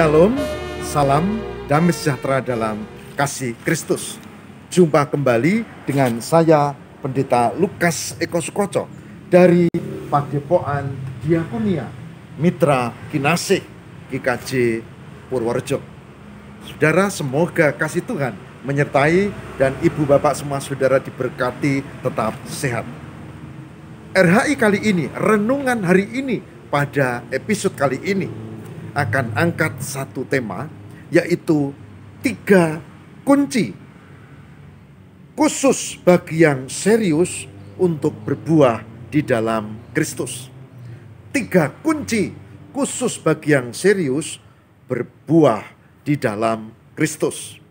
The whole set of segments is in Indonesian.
Shalom, salam damai sejahtera dalam kasih Kristus. Jumpa kembali dengan saya Pendeta Lukas Eko Sukoco dari Padepokan Diakonia Mitra Kinasih GKJ Purworejo. Saudara, semoga kasih Tuhan menyertai dan ibu bapak semua saudara diberkati tetap sehat. RHI kali ini, renungan hari ini pada episode kali ini akan angkat satu tema, yaitu 3 kunci khusus bagi yang serius untuk berbuah di dalam Kristus. 3 kunci khusus bagi yang serius berbuah di dalam Kristus.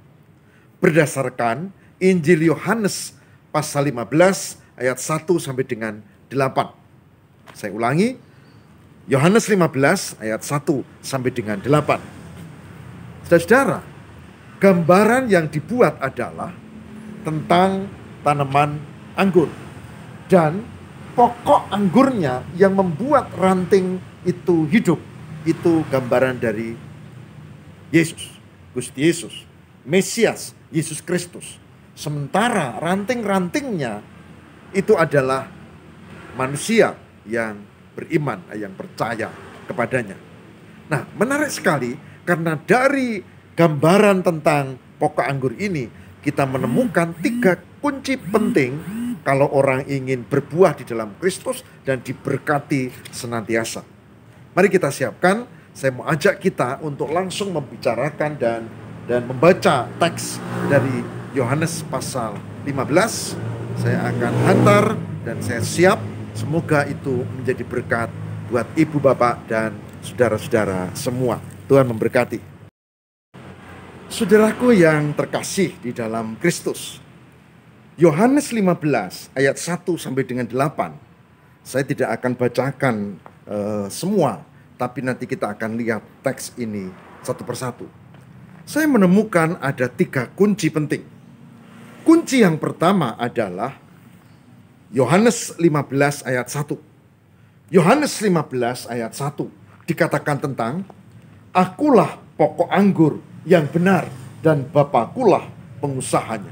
Berdasarkan Injil Yohanes pasal 15 ayat 1 sampai dengan 8. Saya ulangi, Yohanes 15 ayat 1 sampai dengan 8. Saudara, gambaran yang dibuat adalah tentang tanaman anggur. Dan pokok anggurnya yang membuat ranting itu hidup. Itu gambaran dari Yesus, Gusti Yesus, Mesias, Yesus Kristus. Sementara ranting-rantingnya itu adalah manusia yang beriman, yang percaya kepadanya. Nah, menarik sekali karena dari gambaran tentang pokok anggur ini kita menemukan 3 kunci penting kalau orang ingin berbuah di dalam Kristus dan diberkati senantiasa. Mari kita siapkan. Saya mau ajak kita untuk langsung membicarakan dan membaca teks dari Yohanes pasal 15. Saya akan hantar dan saya siap. Semoga itu menjadi berkat buat ibu bapak dan saudara-saudara semua. Tuhan memberkati. Saudaraku yang terkasih di dalam Kristus, Yohanes 15 ayat 1 sampai dengan 8. Saya tidak akan bacakan semua, tapi nanti kita akan lihat teks ini satu persatu. Saya menemukan ada 3 kunci penting. Kunci yang pertama adalah Yohanes 15 ayat 1. Yohanes 15 ayat 1 dikatakan tentang akulah pokok anggur yang benar dan Bapakulah pengusahanya.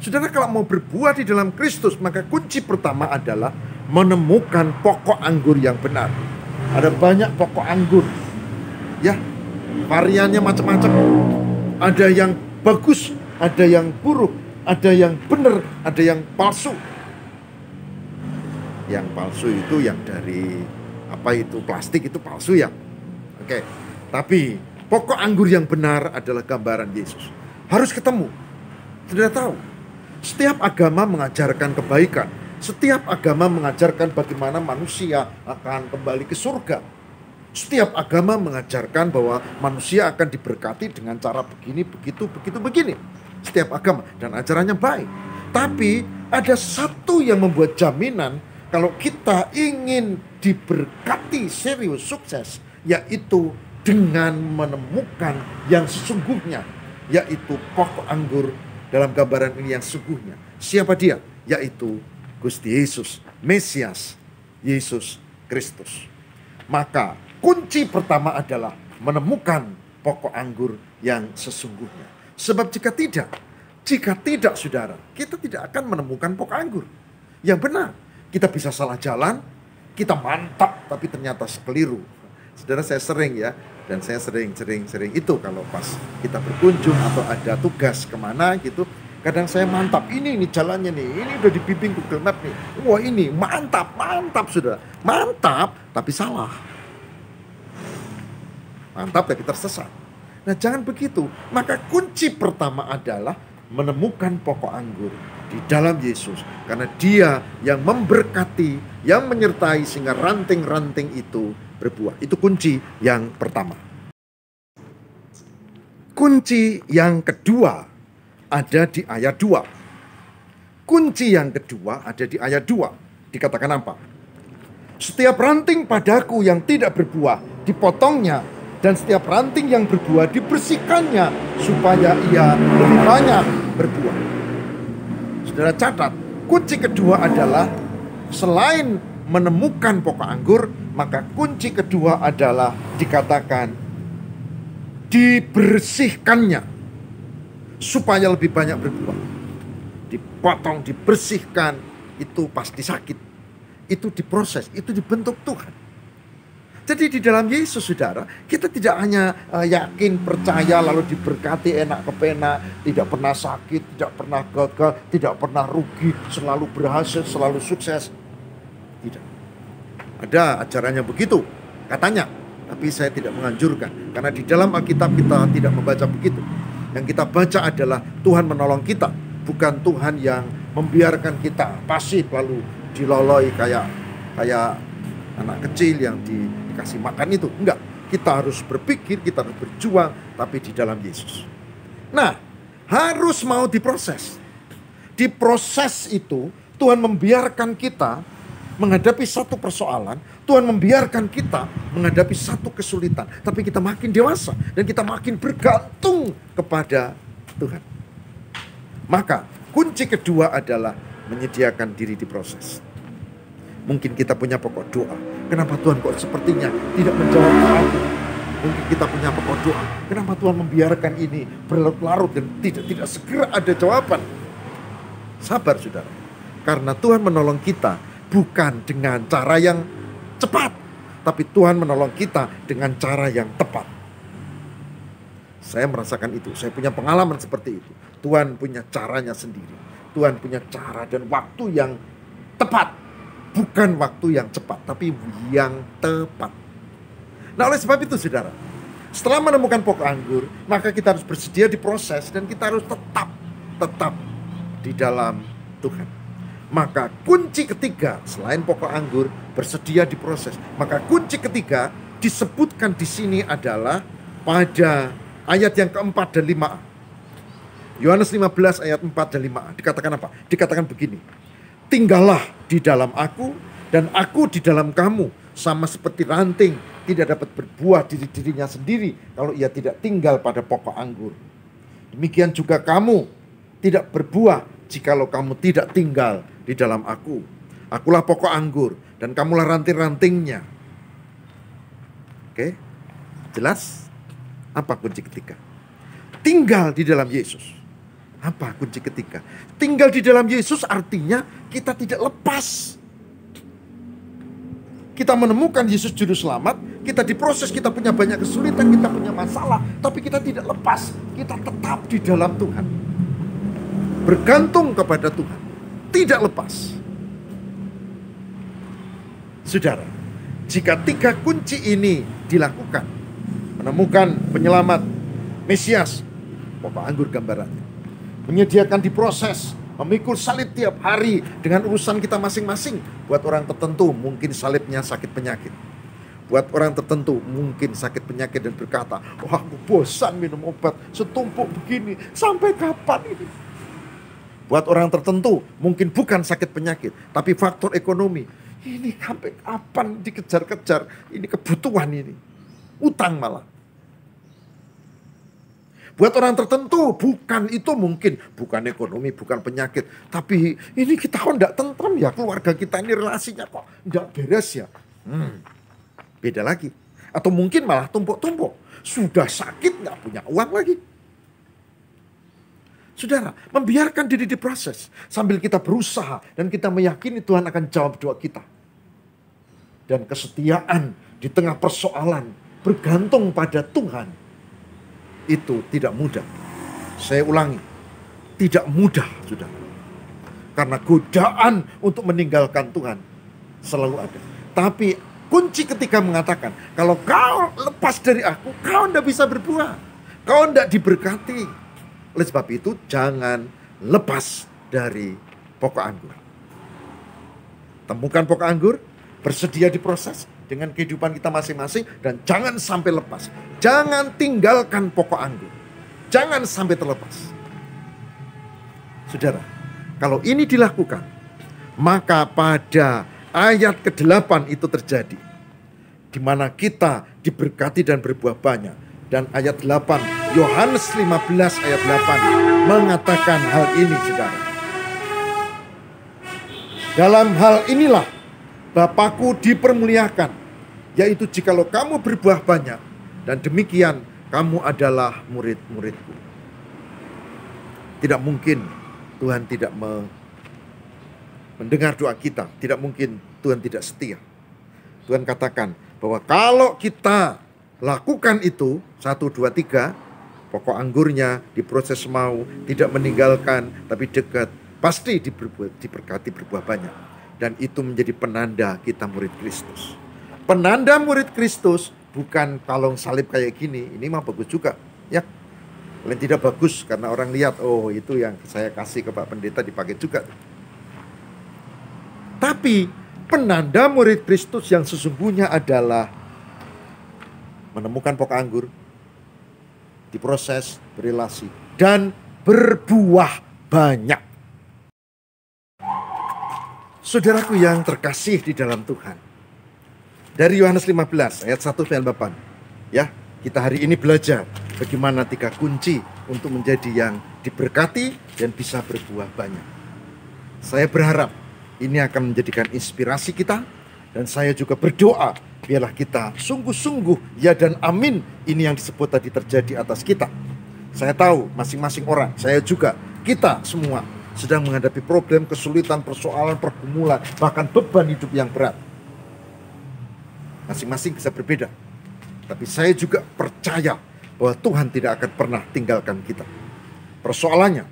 Saudara, kalau mau berbuah di dalam Kristus, maka kunci pertama adalah menemukan pokok anggur yang benar. Ada banyak pokok anggur, ya, variannya macam-macam. Ada yang bagus, ada yang buruk, ada yang benar, ada yang palsu. Yang palsu itu yang dari plastik itu palsu ya. Oke. Tapi pokok anggur yang benar adalah gambaran Yesus. Harus ketemu. Sudah tahu. Setiap agama mengajarkan kebaikan. Setiap agama mengajarkan bagaimana manusia akan kembali ke surga. Setiap agama mengajarkan bahwa manusia akan diberkati dengan cara begini, begitu, begini. Setiap agama dan ajarannya baik. Tapi ada satu yang membuat jaminan kalau kita ingin diberkati serius sukses, yaitu dengan menemukan yang sesungguhnya, yaitu pokok anggur dalam gambaran ini yang sesungguhnya. Siapa dia? Yaitu Gusti Yesus, Mesias, Yesus Kristus. Maka kunci pertama adalah menemukan pokok anggur yang sesungguhnya. Sebab jika tidak saudara, kita tidak akan menemukan pokok anggur yang benar. Kita bisa salah jalan, kita mantap, tapi ternyata keliru. Saudara, saya sering ya, dan saya sering itu kalau pas kita berkunjung atau ada tugas kemana gitu. Kadang saya mantap, ini jalannya nih, ini udah dibimbing Google Map nih. Wah ini mantap saudara. Mantap, tapi salah. Mantap tapi tersesat. Nah, jangan begitu. Maka kunci pertama adalah menemukan pokok anggur di dalam Yesus. Karena dia yang memberkati, yang menyertai sehingga ranting-ranting itu berbuah. Itu kunci yang pertama. Kunci yang kedua ada di ayat 2. Kunci yang kedua ada di ayat 2. Dikatakan apa? Setiap ranting padaku yang tidak berbuah dipotongnya, dan setiap ranting yang berbuah dibersihkannya supaya ia lebih banyak berbuah. Saudara catat, kunci kedua adalah selain menemukan pokok anggur, maka kunci kedua adalah dikatakan dibersihkannya supaya lebih banyak berbuah. Dipotong, dibersihkan, itu pasti sakit. Itu diproses, itu dibentuk Tuhan. Jadi di dalam Yesus, saudara, kita tidak hanya yakin, percaya, lalu diberkati, enak kepenak, tidak pernah sakit, tidak pernah gagal, tidak pernah rugi, selalu berhasil, selalu sukses. Tidak. Ada ajarannya begitu, katanya. Tapi saya tidak menganjurkan. Karena di dalam Alkitab kita tidak membaca begitu. Yang kita baca adalah Tuhan menolong kita. Bukan Tuhan yang membiarkan kita pasif lalu diloloi kayak anak kecil yang dikasih makan itu. Enggak. Kita harus berpikir, kita harus berjuang, tapi di dalam Yesus. Nah, harus mau diproses. Di proses itu Tuhan membiarkan kita menghadapi satu persoalan, Tuhan membiarkan kita menghadapi satu kesulitan. Tapi kita makin dewasa dan kita makin bergantung kepada Tuhan. Maka kunci kedua adalah menyediakan diri di proses. Mungkin kita punya pokok doa. Kenapa Tuhan kok sepertinya tidak menjawab doaku? Mungkin kita punya pokok doa. Kenapa Tuhan membiarkan ini berlarut-larut dan tidak segera ada jawaban? Sabar, saudara. Karena Tuhan menolong kita bukan dengan cara yang cepat, tapi Tuhan menolong kita dengan cara yang tepat. Saya merasakan itu, saya punya pengalaman seperti itu. Tuhan punya caranya sendiri. Tuhan punya cara dan waktu yang tepat. Bukan waktu yang cepat, tapi yang tepat. Nah, oleh sebab itu, saudara, setelah menemukan pokok anggur, maka kita harus bersedia diproses dan kita harus tetap di dalam Tuhan. Maka kunci ketiga selain pokok anggur bersedia diproses. Maka kunci ketiga disebutkan di sini adalah pada ayat yang keempat dan 5a. Yohanes 15 ayat 4 dan 5a. Dikatakan apa? Dikatakan begini. Tinggallah di dalam aku dan aku di dalam kamu. Sama seperti ranting tidak dapat berbuah diri-dirinya sendiri kalau ia tidak tinggal pada pokok anggur. Demikian juga kamu tidak berbuah jikalau kamu tidak tinggal di dalam aku. Akulah pokok anggur dan kamulah ranting-rantingnya. Oke? Jelas? Apa kunci ketiga? Tinggal di dalam Yesus. Apa kunci ketiga? Tinggal di dalam Yesus artinya kita tidak lepas. Kita menemukan Yesus juru selamat, kita diproses, kita punya banyak kesulitan, kita punya masalah, tapi kita tidak lepas. Kita tetap di dalam Tuhan. Bergantung kepada Tuhan. Tidak lepas. Saudara, jika tiga kunci ini dilakukan, menemukan penyelamat, Mesias, pokok anggur gambarannya, menyediakan diproses, memikul salib tiap hari dengan urusan kita masing-masing. Buat orang tertentu mungkin salibnya sakit penyakit. Buat orang tertentu mungkin sakit penyakit dan berkata, wah aku bosan minum obat setumpuk begini, sampai kapan ini? Buat orang tertentu mungkin bukan sakit penyakit, tapi faktor ekonomi. Ini sampai kapan dikejar-kejar, ini kebutuhan ini. Utang malah. Buat orang tertentu bukan itu mungkin, bukan ekonomi, bukan penyakit. Tapi ini kita kok enggak tentram ya, keluarga kita ini relasinya kok enggak beres ya. Beda lagi. Atau mungkin malah tumpuk-tumpuk. Sudah sakit enggak punya uang lagi. Saudara, membiarkan diri diproses sambil kita berusaha dan kita meyakini Tuhan akan jawab doa kita. Dan kesetiaan di tengah persoalan bergantung pada Tuhan itu tidak mudah. Saya ulangi, tidak mudah, saudara. Karena godaan untuk meninggalkan Tuhan selalu ada. Tapi kunci ketika mengatakan, kalau kau lepas dari aku, kau tidak bisa berbuah. Kau tidak diberkati. Oleh sebab itu jangan lepas dari pokok anggur. Temukan pokok anggur, bersedia diproses dengan kehidupan kita masing-masing dan jangan sampai lepas. Jangan tinggalkan pokok anggur. Jangan sampai terlepas. Saudara, kalau ini dilakukan, maka pada ayat ke-8 itu terjadi. Di mana kita diberkati dan berbuah banyak. Dan ayat 8, Yohanes 15 ayat 8 mengatakan hal ini, saudara. Dalam hal inilah Bapakku dipermuliakan, yaitu jikalau kamu berbuah banyak, dan demikian kamu adalah murid-muridku. Tidak mungkin Tuhan tidak mendengar doa kita. Tidak mungkin Tuhan tidak setia. Tuhan katakan bahwa kalau kita lakukan itu, 1, 2, 3, pokok anggurnya diproses mau, tidak meninggalkan, tapi dekat, pasti diberkati berbuah banyak. Dan itu menjadi penanda kita murid Kristus. Penanda murid Kristus bukan kalung salib kayak gini, ini mah bagus juga, ya. Lain tidak bagus karena orang lihat, oh itu yang saya kasih ke Pak Pendeta dipakai juga. Tapi penanda murid Kristus yang sesungguhnya adalah menemukan pokok anggur, diproses, berelasi, dan berbuah banyak. Saudaraku yang terkasih di dalam Tuhan, dari Yohanes 15 ayat 1-8, ya, kita hari ini belajar bagaimana 3 kunci untuk menjadi yang diberkati dan bisa berbuah banyak. Saya berharap ini akan menjadikan inspirasi kita, dan saya juga berdoa biarlah kita sungguh-sungguh ya dan amin ini yang disebut tadi terjadi atas kita. Saya tahu masing-masing orang, saya juga, kita semua sedang menghadapi problem, kesulitan, persoalan, pergumulan, bahkan beban hidup yang berat. Masing-masing bisa berbeda. Tapi saya juga percaya bahwa Tuhan tidak akan pernah tinggalkan kita. Persoalannya,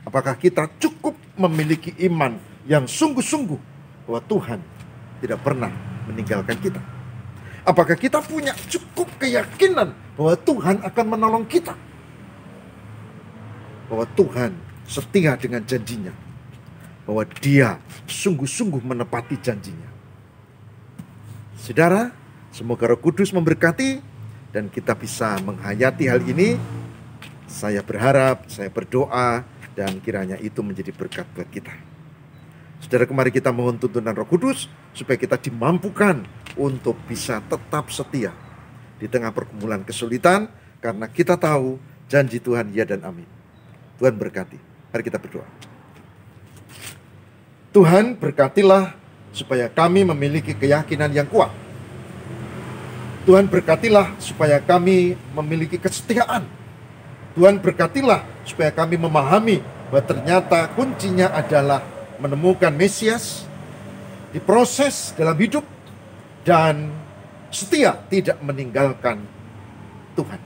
apakah kita cukup memiliki iman yang sungguh-sungguh bahwa Tuhan tidak pernah meninggalkan kita? Apakah kita punya cukup keyakinan bahwa Tuhan akan menolong kita? Bahwa Tuhan setia dengan janjinya. Bahwa Dia sungguh-sungguh menepati janjinya. Saudara, semoga Roh Kudus memberkati dan kita bisa menghayati hal ini. Saya berharap, saya berdoa, dan kiranya itu menjadi berkat buat kita. Saudara, kemari kita mohon tuntunan Roh Kudus supaya kita dimampukan untuk bisa tetap setia di tengah pergumulan kesulitan, karena kita tahu janji Tuhan ya dan amin. Tuhan berkati. Mari kita berdoa. Tuhan, berkatilah supaya kami memiliki keyakinan yang kuat. Tuhan, berkatilah supaya kami memiliki kesetiaan. Tuhan, berkatilah supaya kami memahami bahwa ternyata kuncinya adalah menemukan Mesias, diproses dalam hidup, dan setia tidak meninggalkan Tuhan.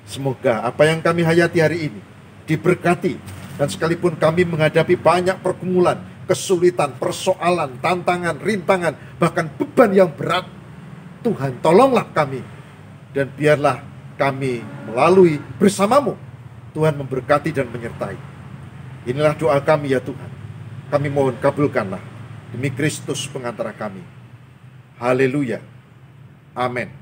Semoga apa yang kami hayati hari ini diberkati, dan sekalipun kami menghadapi banyak pergumulan, kesulitan, persoalan, tantangan, rintangan, bahkan beban yang berat, Tuhan, tolonglah kami, dan biarlah kami melalui bersamamu. Tuhan memberkati dan menyertai. Inilah doa kami ya Tuhan. Kami mohon kabulkanlah demi Kristus pengantara kami. Haleluya. Amin.